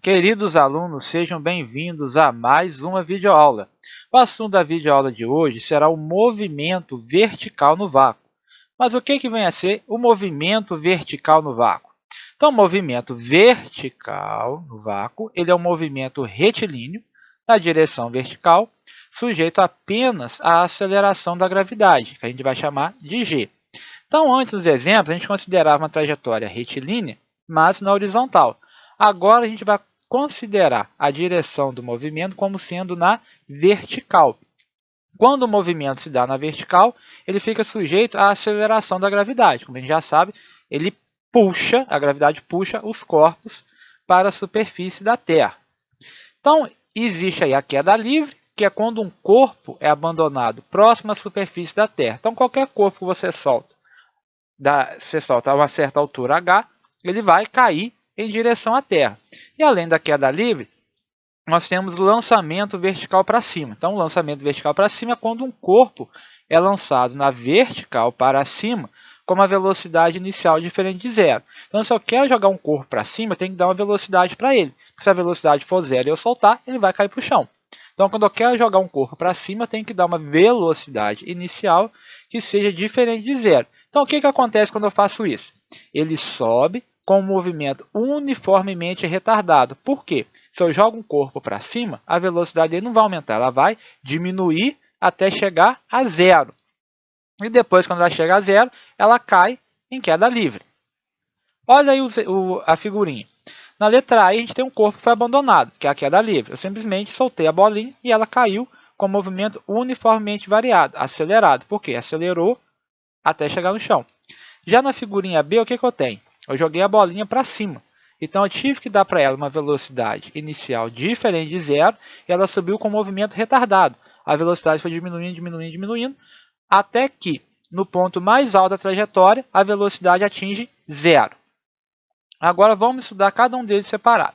Queridos alunos, sejam bem-vindos a mais uma videoaula. O assunto da videoaula de hoje será o movimento vertical no vácuo. Mas o que vem a ser o movimento vertical no vácuo? Então, o movimento vertical no vácuo, ele é um movimento retilíneo na direção vertical, sujeito apenas à aceleração da gravidade, que a gente vai chamar de g. Então, antes dos exemplos, a gente considerava uma trajetória retilínea, mas na horizontal. Agora, a gente vai considerar a direção do movimento como sendo na vertical. Quando o movimento se dá na vertical, ele fica sujeito à aceleração da gravidade. Como a gente já sabe, a gravidade puxa os corpos para a superfície da Terra. Então, existe aí a queda livre, que é quando um corpo é abandonado próximo à superfície da Terra. Então, qualquer corpo que você solta a uma certa altura h, ele vai cair em direção à Terra. E além da queda livre, nós temos o lançamento vertical para cima. Então, o lançamento vertical para cima é quando um corpo é lançado na vertical para cima com uma velocidade inicial diferente de zero. Então, se eu quero jogar um corpo para cima, eu tenho que dar uma velocidade para ele. Se a velocidade for zero e eu soltar, ele vai cair para o chão. Então, quando eu quero jogar um corpo para cima, eu tenho que dar uma velocidade inicial que seja diferente de zero. Então, o que acontece quando eu faço isso? Ele sobe com um movimento uniformemente retardado. Por quê? Se eu jogo um corpo para cima, a velocidade dele não vai aumentar, ela vai diminuir até chegar a zero. E depois, quando ela chega a zero, ela cai em queda livre. Olha aí a figurinha. Na letra A, a gente tem um corpo que foi abandonado, que é a queda livre. Eu simplesmente soltei a bolinha e ela caiu com movimento uniformemente variado, acelerado. Por quê? Acelerou até chegar no chão. Já na figurinha B, o que eu tenho? Eu joguei a bolinha para cima. Então, eu tive que dar para ela uma velocidade inicial diferente de zero e ela subiu com movimento retardado. A velocidade foi diminuindo, diminuindo, diminuindo, até que, no ponto mais alto da trajetória, a velocidade atinge zero. Agora, vamos estudar cada um deles separado.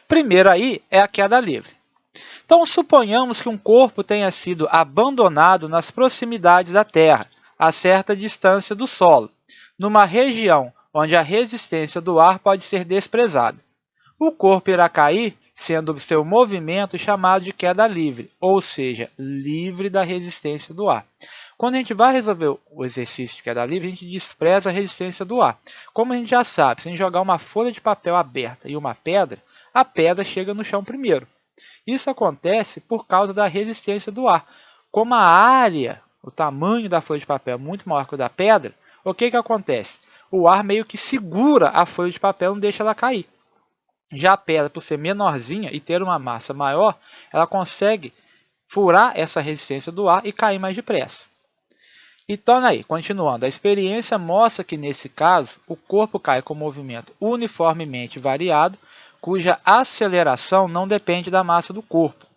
Primeiro aí é a queda livre. Então, suponhamos que um corpo tenha sido abandonado nas proximidades da Terra, a certa distância do solo, numa região onde a resistência do ar pode ser desprezada. O corpo irá cair, sendo seu movimento chamado de queda livre, ou seja, livre da resistência do ar. Quando a gente vai resolver o exercício de queda livre, a gente despreza a resistência do ar. Como a gente já sabe, se a gente jogar uma folha de papel aberta e uma pedra, a pedra chega no chão primeiro. Isso acontece por causa da resistência do ar. Como a área, o tamanho da folha de papel é muito maior que o da pedra, o que acontece? O ar meio que segura a folha de papel e não deixa ela cair. Já a pedra, por ser menorzinha e ter uma massa maior, ela consegue furar essa resistência do ar e cair mais depressa. Então, aí, continuando, a experiência mostra que, nesse caso, o corpo cai com movimento uniformemente variado, cuja aceleração não depende da massa do corpo.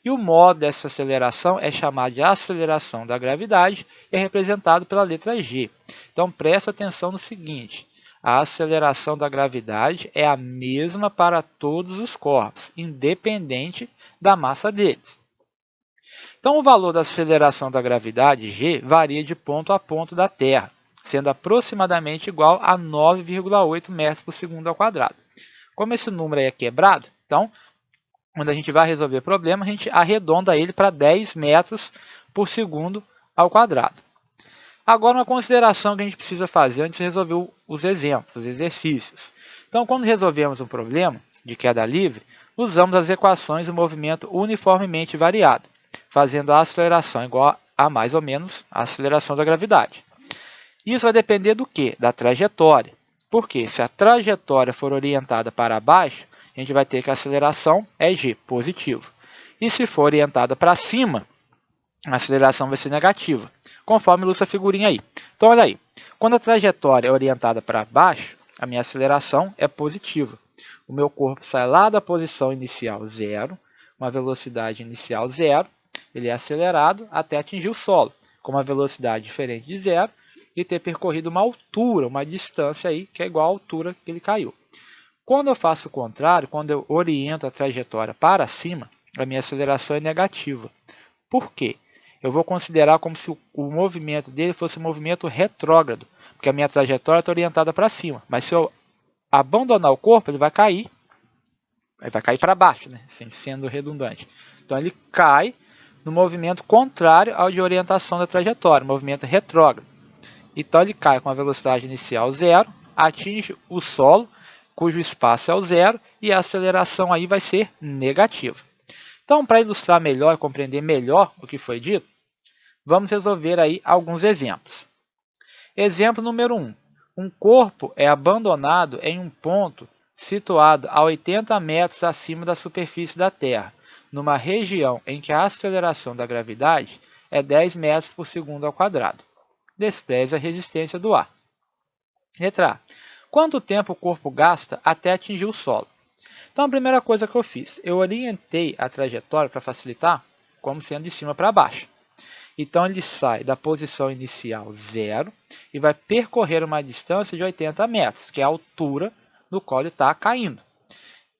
E o modo dessa aceleração é chamado de aceleração da gravidade e é representado pela letra G. Então, presta atenção no seguinte: a aceleração da gravidade é a mesma para todos os corpos, independente da massa deles. Então, o valor da aceleração da gravidade, g, varia de ponto a ponto da Terra, sendo aproximadamente igual a 9,8 metros por segundo ao quadrado. Como esse número aí é quebrado, então, quando a gente vai resolver o problema, a gente arredonda ele para 10 metros por segundo ao quadrado. Agora, uma consideração que a gente precisa fazer antes de resolver os exemplos, os exercícios. Então, quando resolvemos um problema de queda livre, usamos as equações do movimento uniformemente variado, fazendo a aceleração igual a mais ou menos a aceleração da gravidade. Isso vai depender do quê? Da trajetória. Porque se a trajetória for orientada para baixo, a gente vai ter que a aceleração é g, positivo. E se for orientada para cima, a aceleração vai ser negativa, conforme ilustra a figurinha aí. Então, olha aí. Quando a trajetória é orientada para baixo, a minha aceleração é positiva. O meu corpo sai lá da posição inicial zero, uma velocidade inicial zero, ele é acelerado até atingir o solo, com uma velocidade diferente de zero, e ter percorrido uma altura, uma distância aí, que é igual à altura que ele caiu. Quando eu faço o contrário, quando eu oriento a trajetória para cima, a minha aceleração é negativa. Por quê? Eu vou considerar como se o movimento dele fosse um movimento retrógrado, porque a minha trajetória está orientada para cima. Mas se eu abandonar o corpo, ele vai cair Aí vai cair para baixo, né? Assim, sendo redundante. Então ele cai no movimento contrário ao de orientação da trajetória, movimento retrógrado. Então ele cai com a velocidade inicial zero, atinge o solo, cujo espaço é o zero, e a aceleração aí vai ser negativa. Então, para ilustrar melhor e compreender melhor o que foi dito, vamos resolver aí alguns exemplos. Exemplo número 1. Um corpo é abandonado em um ponto situado a 80 metros acima da superfície da Terra, numa região em que a aceleração da gravidade é 10 metros por segundo ao quadrado. Despreze a resistência do ar. Letra A. Quanto tempo o corpo gasta até atingir o solo? Então, a primeira coisa que eu fiz, eu orientei a trajetória para facilitar, como sendo de cima para baixo. Então, ele sai da posição inicial zero e vai percorrer uma distância de 80 metros, que é a altura no qual ele está caindo.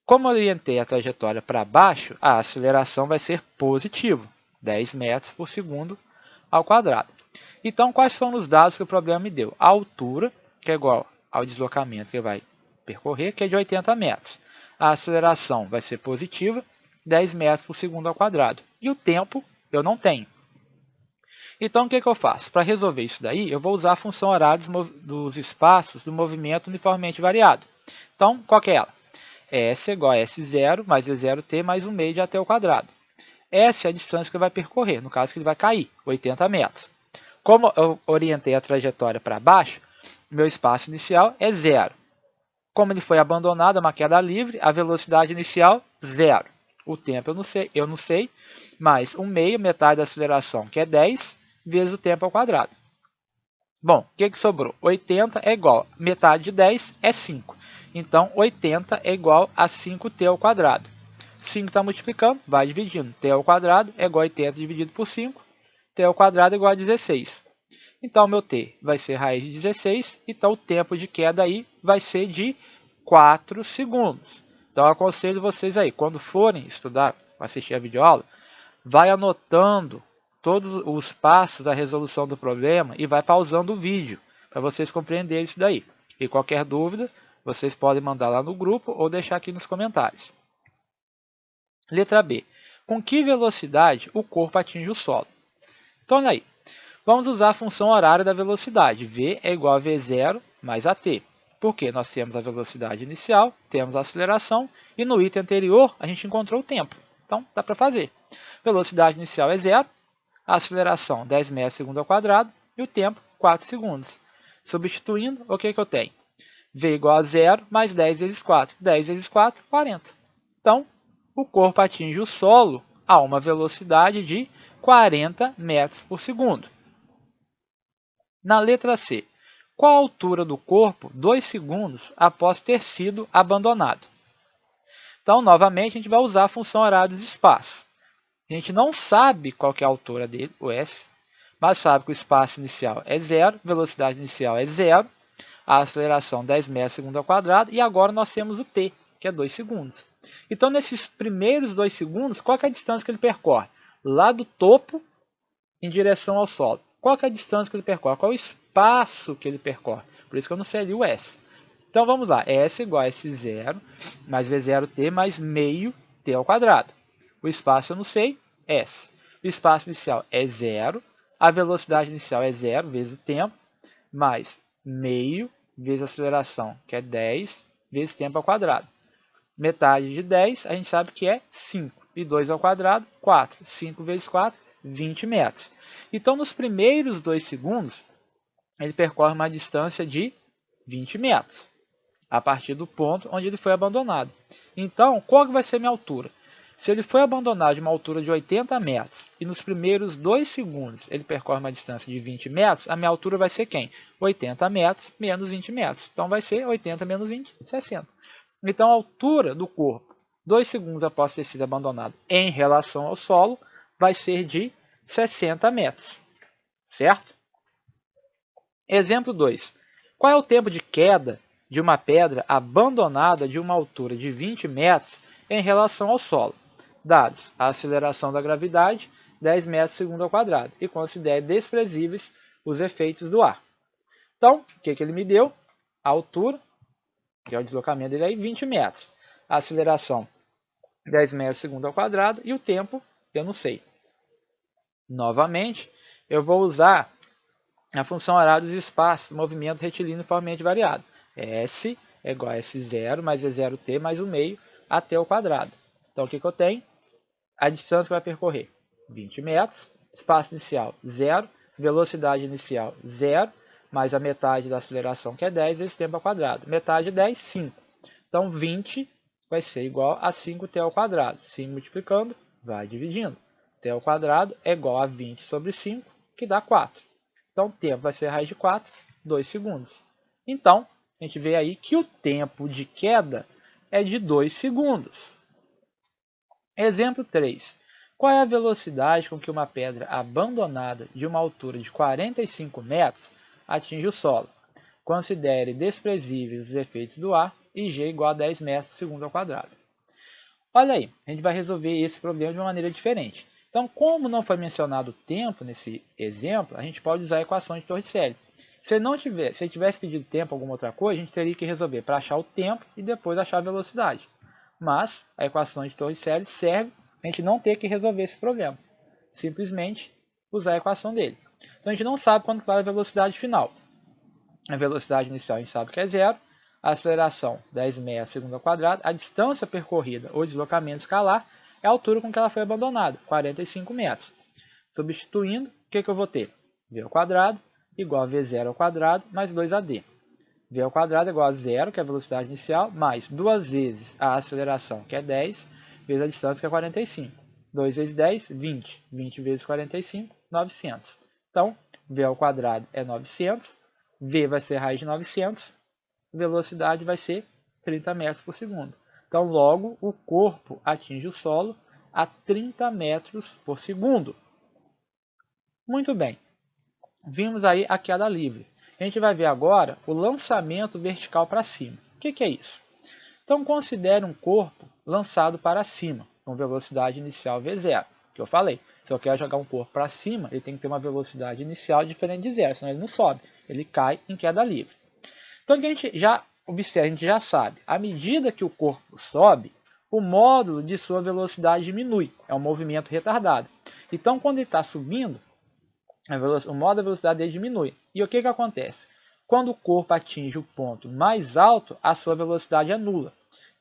Como eu orientei a trajetória para baixo, a aceleração vai ser positiva, 10 metros por segundo ao quadrado. Então, quais foram os dados que o problema me deu? A altura, que é igual ao deslocamento que ele vai percorrer, que é de 80 metros. A aceleração vai ser positiva, 10 metros por segundo ao quadrado. E o tempo eu não tenho. Então, o que eu faço? Para resolver isso daí, eu vou usar a função horária dos espaços do movimento uniformemente variado. Então, qual que é ela? S é igual a S0 mais V0t mais 1 meio de AT ao quadrado. S é a distância que ele vai percorrer, no caso que ele vai cair, 80 metros. Como eu orientei a trajetória para baixo, meu espaço inicial é zero. Como ele foi abandonado, é uma queda livre, a velocidade inicial, zero. O tempo eu não sei, mas 1 meio, metade da aceleração, que é 10, vezes o tempo ao quadrado. Bom, o que sobrou? 80 é igual, metade de 10 é 5. Então, 80 é igual a 5t ao quadrado. 5 está multiplicando, vai dividindo. T ao quadrado é igual a 80 dividido por 5. T ao quadrado é igual a 16. Então, meu t vai ser raiz de 16. Então, o tempo de queda aí vai ser de 4 segundos. Então, eu aconselho vocês aí, quando forem estudar, assistir a videoaula, vai anotando todos os passos da resolução do problema e vai pausando o vídeo para vocês compreenderem isso daí. E qualquer dúvida, vocês podem mandar lá no grupo ou deixar aqui nos comentários. Letra B. Com que velocidade o corpo atinge o solo? Então, olha aí. Vamos usar a função horária da velocidade. V é igual a V0 mais AT. Porque nós temos a velocidade inicial, temos a aceleração, e no item anterior a gente encontrou o tempo. Então, dá para fazer. Velocidade inicial é zero, a aceleração 10 metros por segundo ao quadrado, e o tempo 4 segundos. Substituindo, o que eu tenho? V igual a zero mais 10 vezes 4. 10 vezes 4, 40. Então, o corpo atinge o solo a uma velocidade de 40 metros por segundo. Na letra C, qual a altura do corpo 2 segundos após ter sido abandonado? Então, novamente, a gente vai usar a função horária dos espaços. A gente não sabe qual que é a altura dele, o S, mas sabe que o espaço inicial é zero, velocidade inicial é zero, a aceleração 10 metros por segundo ao quadrado, e agora nós temos o t, que é 2 segundos. Então, nesses primeiros 2 segundos, qual que é a distância que ele percorre? Lá do topo em direção ao solo. Qual que é a distância que ele percorre? Qual é o espaço que ele percorre? Por isso que eu não sei ali o S. Então, vamos lá. S igual a S0 mais V0t mais meio t ao quadrado. O espaço eu não sei, S. O espaço inicial é zero, a velocidade inicial é zero vezes o tempo, mais meio vezes a aceleração, que é 10, vezes tempo ao quadrado. Metade de 10, a gente sabe que é 5. E 2 ao quadrado, 4. 5 vezes 4, 20 metros. Então, nos primeiros 2 segundos, ele percorre uma distância de 20 metros, a partir do ponto onde ele foi abandonado. Então, qual que vai ser a minha altura? Se ele foi abandonado de uma altura de 80 metros e nos primeiros 2 segundos ele percorre uma distância de 20 metros, a minha altura vai ser quem? 80 metros menos 20 metros. Então, vai ser 80 menos 20, 60. Então, a altura do corpo, 2 segundos após ter sido abandonado em relação ao solo, vai ser de 60 metros. Certo? Exemplo 2. Qual é o tempo de queda de uma pedra abandonada de uma altura de 20 metros em relação ao solo? Dados a aceleração da gravidade, 10 metros por segundo ao quadrado, e considere desprezíveis os efeitos do ar. Então, o que ele me deu? A altura, que é o deslocamento dele aí, 20 metros. A aceleração 10 metros por segundo ao quadrado, e o tempo eu não sei. Novamente, eu vou usar a função horário dos espaços, movimento retilíneo uniformemente variado. S é igual a S0 mais V0t mais o meio até o quadrado. Então, o que eu tenho? A distância que vai percorrer 20 metros, espaço inicial 0, velocidade inicial 0, mais a metade da aceleração, que é 10, vezes tempo ao quadrado. Metade é 10, 5. Então, 20 vai ser igual a 5t ao quadrado. 5 multiplicando, vai dividindo. T ao quadrado é igual a 20 sobre 5, que dá 4. Então, o tempo vai ser a raiz de 4, 2 segundos. Então, a gente vê aí que o tempo de queda é de 2 segundos. Exemplo 3. Qual é a velocidade com que uma pedra abandonada de uma altura de 45 metros atinge o solo? Considere desprezíveis os efeitos do ar e g igual a 10 metros por segundo ao quadrado. Olha aí, a gente vai resolver esse problema de uma maneira diferente. Então, como não foi mencionado o tempo nesse exemplo, a gente pode usar a equação de Torricelli. Se ele tivesse pedido tempo alguma outra coisa, a gente teria que resolver para achar o tempo e depois achar a velocidade. Mas a equação de Torricelli serve para a gente não ter que resolver esse problema. Simplesmente usar a equação dele. Então, a gente não sabe quanto vale a velocidade final. A velocidade inicial a gente sabe que é zero. A aceleração 10 metros por segundo ao quadrado. A distância percorrida ou deslocamento escalar é a altura com que ela foi abandonada, 45 metros. Substituindo, o que eu vou ter? V ao quadrado igual a V0 ao quadrado mais 2AD. V ao quadrado é igual a zero, que é a velocidade inicial, mais 2 vezes a aceleração, que é 10, vezes a distância, que é 45. 2 vezes 10, 20. 20 vezes 45, 900. Então, V ao quadrado é 900, V vai ser raiz de 900, velocidade vai ser 30 metros por segundo. Então, logo, o corpo atinge o solo a 30 metros por segundo. Muito bem. Vimos aí a queda livre. A gente vai ver agora o lançamento vertical para cima. O que é isso? Então, considere um corpo lançado para cima, com velocidade inicial V0, que eu falei. Se eu quero jogar um corpo para cima, ele tem que ter uma velocidade inicial diferente de zero, senão ele não sobe, ele cai em queda livre. Então, o que a gente já observa, a gente já sabe, à medida que o corpo sobe, o módulo de sua velocidade diminui, é um movimento retardado. Então, quando ele está subindo, o módulo da velocidade dele diminui. E o que acontece? Quando o corpo atinge o ponto mais alto, a sua velocidade é nula.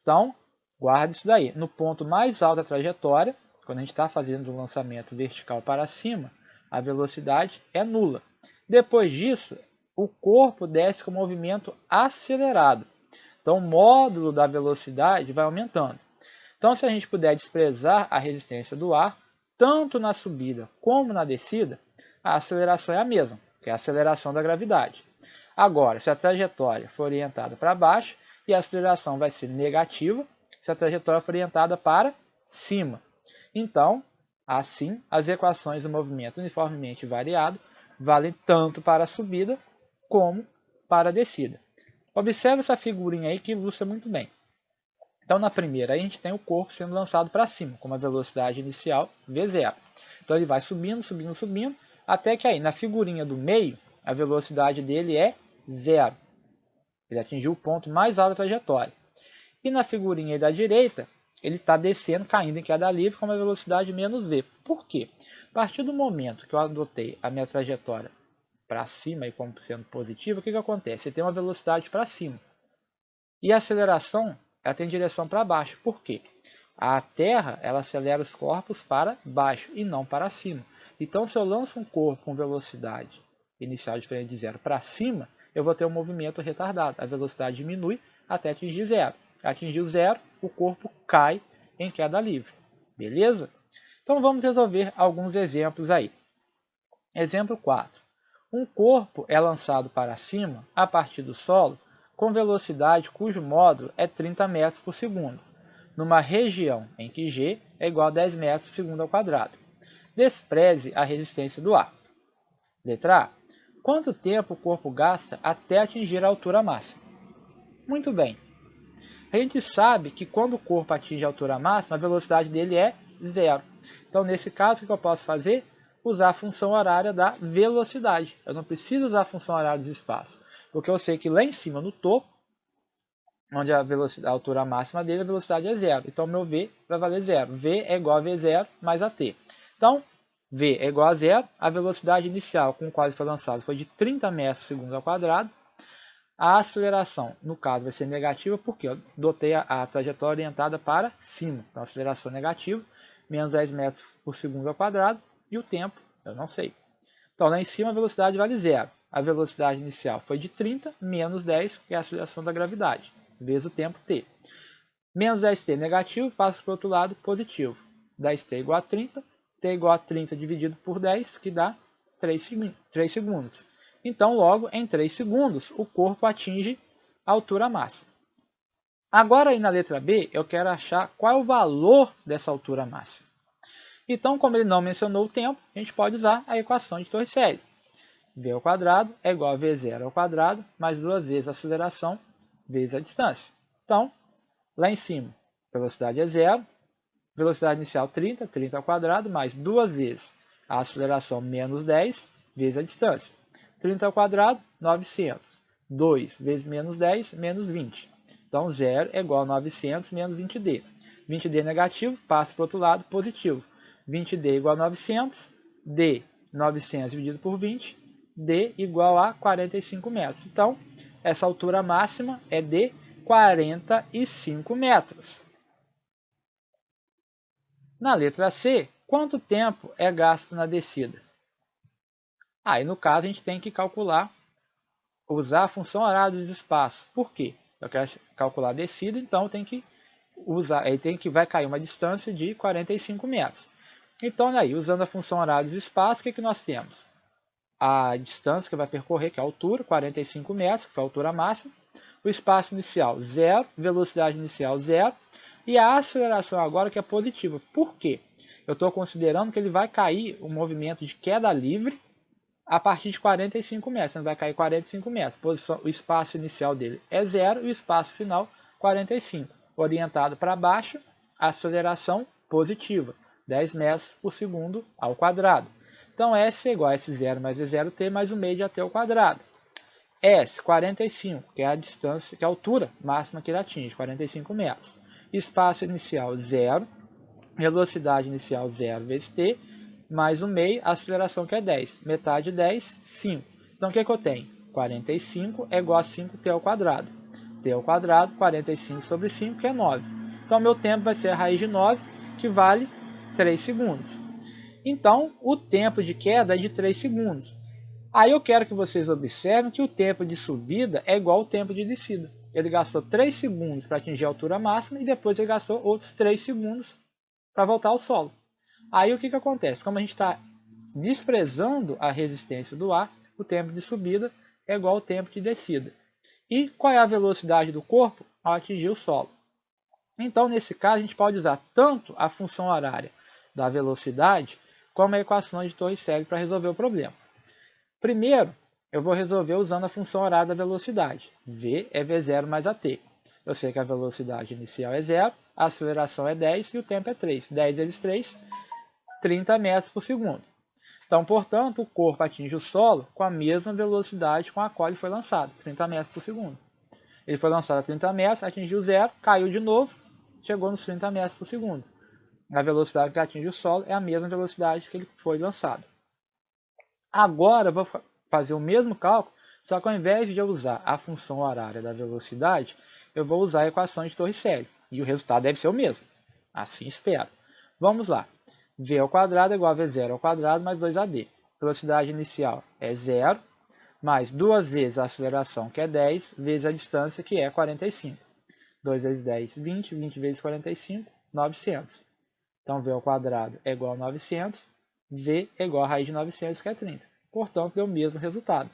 Então, guarde isso daí. No ponto mais alto da trajetória, quando a gente está fazendo um lançamento vertical para cima, a velocidade é nula. Depois disso, o corpo desce com movimento acelerado. Então, o módulo da velocidade vai aumentando. Então, se a gente puder desprezar a resistência do ar, tanto na subida como na descida, a aceleração é a mesma, que é a aceleração da gravidade. Agora, se a trajetória for orientada para baixo, e a aceleração vai ser negativa se a trajetória for orientada para cima. Então, assim, as equações do movimento uniformemente variado valem tanto para a subida como para a descida. Observe essa figurinha aí que ilustra muito bem. Então, na primeira, a gente tem o corpo sendo lançado para cima, com uma velocidade inicial V0. Então, ele vai subindo, subindo, subindo, até que aí, na figurinha do meio, a velocidade dele é zero. Ele atingiu o ponto mais alto da trajetória. E na figurinha da direita, ele está descendo, caindo em queda livre com uma velocidade menos v. Por quê? A partir do momento que eu adotei a minha trajetória para cima e como sendo positiva, o que acontece? Você tem uma velocidade para cima. E a aceleração ela tem direção para baixo. Por quê? A Terra ela acelera os corpos para baixo e não para cima. Então, se eu lanço um corpo com velocidade inicial diferente de zero para cima, eu vou ter um movimento retardado. A velocidade diminui até atingir zero. Atingiu zero, o corpo cai em queda livre. Beleza? Então, vamos resolver alguns exemplos aí. Exemplo 4. Um corpo é lançado para cima, a partir do solo, com velocidade cujo módulo é 30 metros por segundo, numa região em que g é igual a 10 metros por segundo ao quadrado. Despreze a resistência do ar. Letra A. Quanto tempo o corpo gasta até atingir a altura máxima? Muito bem. A gente sabe que quando o corpo atinge a altura máxima, a velocidade dele é zero. Então, nesse caso, o que eu posso fazer? Usar a função horária da velocidade. Eu não preciso usar a função horária dos espaços, porque eu sei que lá em cima, no topo, onde a altura máxima dele, a velocidade é zero. Então, meu V vai valer zero. V é igual a V0 mais AT. Então, V é igual a zero. A velocidade inicial com a qual ele foi lançado foi de 30 metros por segundo ao quadrado. A aceleração, no caso, vai ser negativa, porque eu dotei a trajetória orientada para cima. Então, a aceleração negativa, menos 10 metros por segundo ao quadrado. E o tempo, eu não sei. Então, lá em cima a velocidade vale zero. A velocidade inicial foi de 30, menos 10, que é a aceleração da gravidade, vezes o tempo t. Menos 10t negativo, passa para o outro lado positivo. 10t igual a 30, t igual a 30 dividido por 10, que dá 3 segundos. Então, logo, em 3 segundos, o corpo atinge a altura máxima. Agora, aí na letra B, eu quero achar qual é o valor dessa altura máxima. Então, como ele não mencionou o tempo, a gente pode usar a equação de Torricelli. V ao quadrado é igual a V0 ao quadrado, mais duas vezes a aceleração, vezes a distância. Então, lá em cima, velocidade é zero, velocidade inicial 30, 30 ao quadrado, mais duas vezes a aceleração menos 10, vezes a distância. 30 ao quadrado, 900. 2 vezes menos 10, menos 20. Então, 0 é igual a 900 menos 20D. 20D negativo, passa para o outro lado, positivo. 20D igual a 900, D 900 dividido por 20, D igual a 45 metros. Então, essa altura máxima é de 45 metros. Na letra C, quanto tempo é gasto na descida? Aí, no caso, a gente tem que calcular, usar a função horária dos espaços. Por quê? Eu quero calcular a descida, então tem que usar, vai cair uma distância de 45 metros. Então, aí, usando a função horária dos espaços, o que nós temos? A distância que vai percorrer, que é a altura, 45 metros, que foi a altura máxima. O espaço inicial, zero. Velocidade inicial, zero. E a aceleração agora, que é positiva. Por quê? Eu estou considerando que ele vai cair o movimento de queda livre a partir de 45 metros. Ele vai cair 45 metros. O espaço inicial dele é zero e o espaço final, 45. Orientado para baixo, aceleração positiva, 10 metros por segundo ao quadrado. Então, S é igual a S0 mais V0t mais o meio de AT ao quadrado. S, 45, que é a distância, que é a altura máxima que ele atinge, 45 metros. Espaço inicial, 0. Velocidade inicial, 0 vezes t, mais o meio, a aceleração que é 10. Metade de 10, 5. Então, o que eu tenho? 45 é igual a 5t ao quadrado. T ao quadrado, 45 sobre 5, que é 9. Então, meu tempo vai ser a raiz de 9, que vale 3 segundos. Então, o tempo de queda é de 3 segundos. Aí eu quero que vocês observem que o tempo de subida é igual ao tempo de descida. Ele gastou 3 segundos para atingir a altura máxima e depois ele gastou outros 3 segundos para voltar ao solo. Aí o que acontece? Como a gente está desprezando a resistência do ar, o tempo de subida é igual ao tempo de descida. E qual é a velocidade do corpo ao atingir o solo? Então, nesse caso, a gente pode usar tanto a função horária da velocidade como a equação de Torricelli para resolver o problema. Primeiro, eu vou resolver usando a função horária da velocidade. V é V0 mais AT. Eu sei que a velocidade inicial é 0, a aceleração é 10 e o tempo é 3. 10 vezes 3, 30 metros por segundo. Então, portanto, o corpo atinge o solo com a mesma velocidade com a qual ele foi lançado, 30 metros por segundo. Ele foi lançado a 30 metros, atingiu 0, caiu de novo, chegou nos 30 metros por segundo. A velocidade que atinge o solo é a mesma velocidade que ele foi lançado. Agora eu vou fazer o mesmo cálculo, só que ao invés de eu usar a função horária da velocidade, eu vou usar a equação de Torricelli. E o resultado deve ser o mesmo. Assim espero. Vamos lá. V ao quadrado é igual a V0 ao quadrado mais 2AD. Velocidade inicial é 0, mais 2 vezes a aceleração, que é 10, vezes a distância, que é 45. 2 vezes 10, 20. 20 vezes 45, 900. Então, V ao quadrado é igual a 900. V é igual a raiz de 900, que é 30. Portanto, deu o mesmo resultado.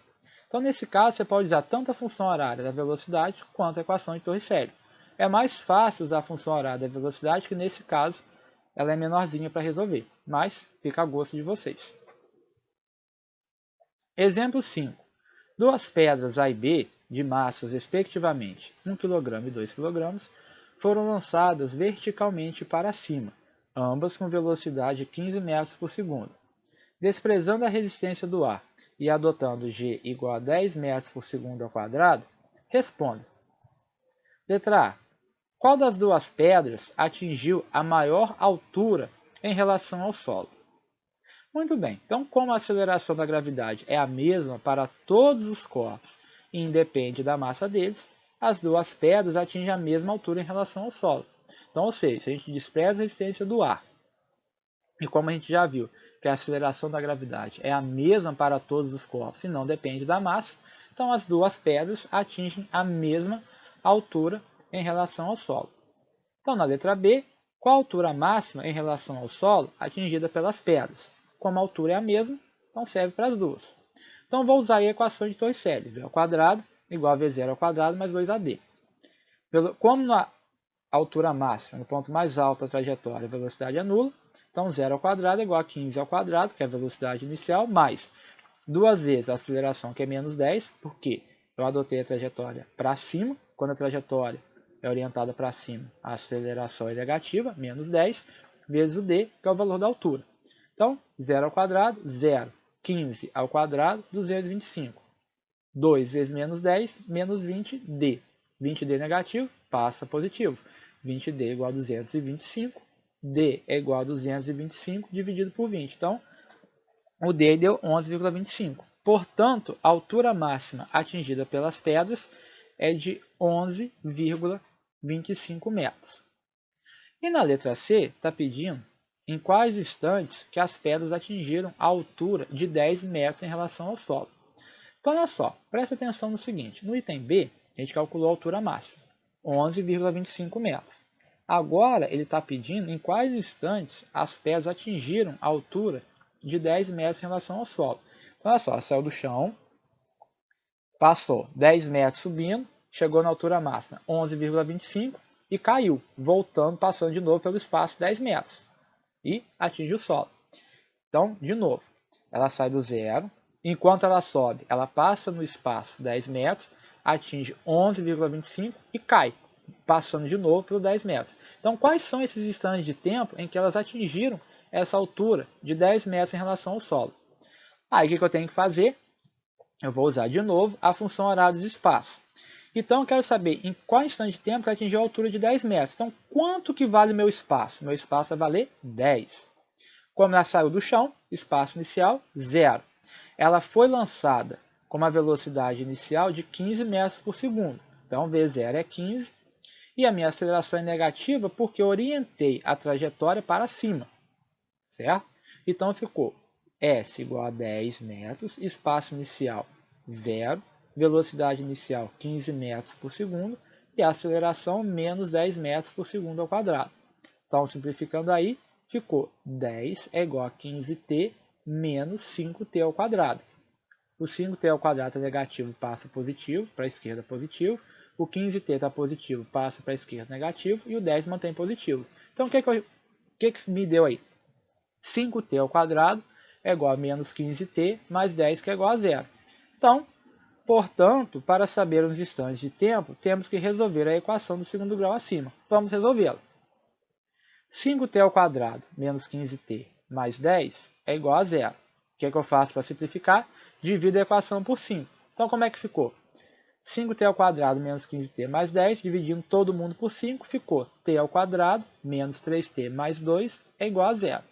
Então, nesse caso, você pode usar tanto a função horária da velocidade quanto a equação de Torricelli. É mais fácil usar a função horária da velocidade, que nesse caso ela é menorzinha para resolver, mas fica a gosto de vocês. Exemplo 5. Duas pedras A e B, de massas respectivamente 1 kg e 2 kg, foram lançadas verticalmente para cima, ambas com velocidade de 15 metros por segundo. Desprezando a resistência do ar e adotando g igual a 10 metros por segundo ao quadrado, responda. Letra A. Qual das duas pedras atingiu a maior altura em relação ao solo? Muito bem, então como a aceleração da gravidade é a mesma para todos os corpos e independe da massa deles, as duas pedras atingem a mesma altura em relação ao solo. Então, ou seja, a gente despreza a resistência do ar. E como a gente já viu que a aceleração da gravidade é a mesma para todos os corpos e não depende da massa, então as duas pedras atingem a mesma altura em relação ao solo. Então, na letra B, qual a altura máxima em relação ao solo atingida pelas pedras? Como a altura é a mesma, então serve para as duas. Então, vou usar a equação de Torricelli, v ao quadrado igual a v0 ao quadrado mais 2ad. Como na altura máxima, no ponto mais alto da trajetória, a velocidade é nula, então 0 ao quadrado é igual a 15 ao quadrado, que é a velocidade inicial, mais duas vezes a aceleração, que é menos 10, porque eu adotei a trajetória para cima. Quando a trajetória é orientada para cima, a aceleração é negativa, menos 10, vezes o d, que é o valor da altura. Então, 0 ao quadrado, 0. 15 ao quadrado, 225. 2 vezes menos 10, menos 20d. 20d negativo, passa positivo. 20d é igual a 225. D é igual a 225 dividido por 20. Então, o D deu 11,25. Portanto, a altura máxima atingida pelas pedras é de 11,25 metros. E na letra C, está pedindo em quais instantes que as pedras atingiram a altura de 10 metros em relação ao solo. Então, olha só, presta atenção no seguinte. No item B, a gente calculou a altura máxima, 11,25 metros. Agora, ele está pedindo em quais instantes as pedras atingiram a altura de 10 metros em relação ao solo. Então, olha só, ela saiu do chão, passou 10 metros subindo, chegou na altura máxima 11,25 e caiu, voltando, passando de novo pelo espaço 10 metros e atinge o solo. Então, de novo, ela sai do zero, enquanto ela sobe, ela passa no espaço 10 metros, atinge 11,25 e cai, passando de novo pelo 10 metros. Então, quais são esses instantes de tempo em que elas atingiram essa altura de 10 metros em relação ao solo? Aí, o que eu tenho que fazer? Eu vou usar de novo a função horários e espaço. Então, eu quero saber em qual instante de tempo que atingiu a altura de 10 metros. Então, quanto que vale o meu espaço? Meu espaço vai valer 10. Como ela saiu do chão, espaço inicial, 0. Ela foi lançada com uma velocidade inicial de 15 metros por segundo. Então, V0 é 15. E a minha aceleração é negativa porque eu orientei a trajetória para cima. Certo? Então, ficou S igual a 10 metros, espaço inicial 0, velocidade inicial 15 metros por segundo e a aceleração menos 10 metros por segundo ao quadrado. Então, simplificando aí, ficou 10 é igual a 15t menos 5t ao quadrado. O 5t ao quadrado é negativo, passa positivo, para a esquerda positivo. O 15t está positivo, passa para a esquerda negativo. E o 10 mantém positivo. Então, o que me deu aí? 5t ao quadrado é igual a menos 15t mais 10, que é igual a 0. Então, portanto, para saber os instantes de tempo, temos que resolver a equação do segundo grau acima. Vamos resolvê-la. 5t ao quadrado menos 15t mais 10 é igual a 0. O que é que eu faço para simplificar? Divido a equação por 5. Então, como é que ficou? 5t ao quadrado menos 15t mais 10, dividindo todo mundo por 5, ficou t ao quadrado menos 3t mais 2 é igual a 0.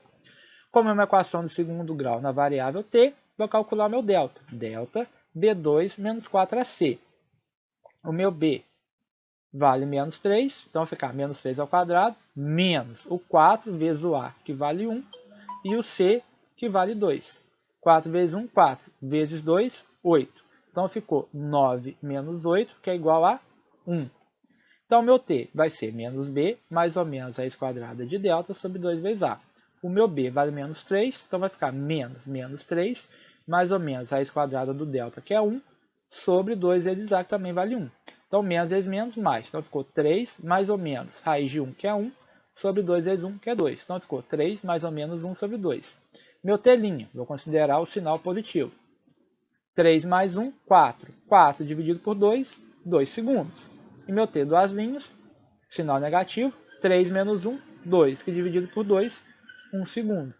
Como é uma equação de segundo grau na variável t, vou calcular o meu delta. Delta b2 menos 4ac. O meu b vale menos 3, então vai ficar menos 3 ao quadrado, menos o 4 vezes o a, que vale 1, e o c, que vale 2. 4 vezes 1, 4. Vezes 2, 8. Então, ficou 9 menos 8, que é igual a 1. Então, meu t vai ser menos b, mais ou menos raiz quadrada de delta sobre 2 vezes a. O meu b vale menos 3, então vai ficar menos 3, mais ou menos raiz quadrada do delta, que é 1, sobre 2 vezes a, que também vale 1. Então, menos vezes menos, mais. Então, ficou 3 mais ou menos raiz de 1, que é 1, sobre 2 vezes 1, que é 2. Então, ficou 3 mais ou menos 1 sobre 2. Meu t', vou considerar o sinal positivo. 3 mais 1, 4. 4 dividido por 2, 2 segundos. E meu t, duas linhas, sinal negativo. 3 menos 1, 2, que dividido por 2, 1 segundo.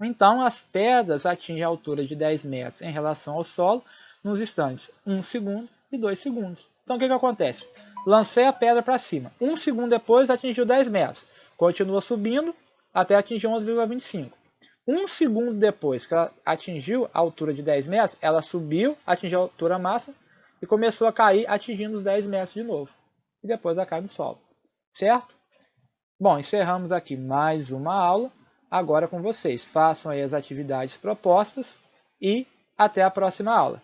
Então, as pedras atingem a altura de 10 metros em relação ao solo nos instantes 1 segundo e 2 segundos. Então, o que acontece? lancei a pedra para cima. 1 segundo depois atingiu 10 metros. Continua subindo até atingir 11,25. 1 segundo depois que ela atingiu a altura de 10 metros, ela subiu, atingiu a altura máxima e começou a cair, atingindo os 10 metros de novo. E depois ela cai no solo. Certo? Bom, encerramos aqui mais uma aula. Agora com vocês. Façam aí as atividades propostas e até a próxima aula.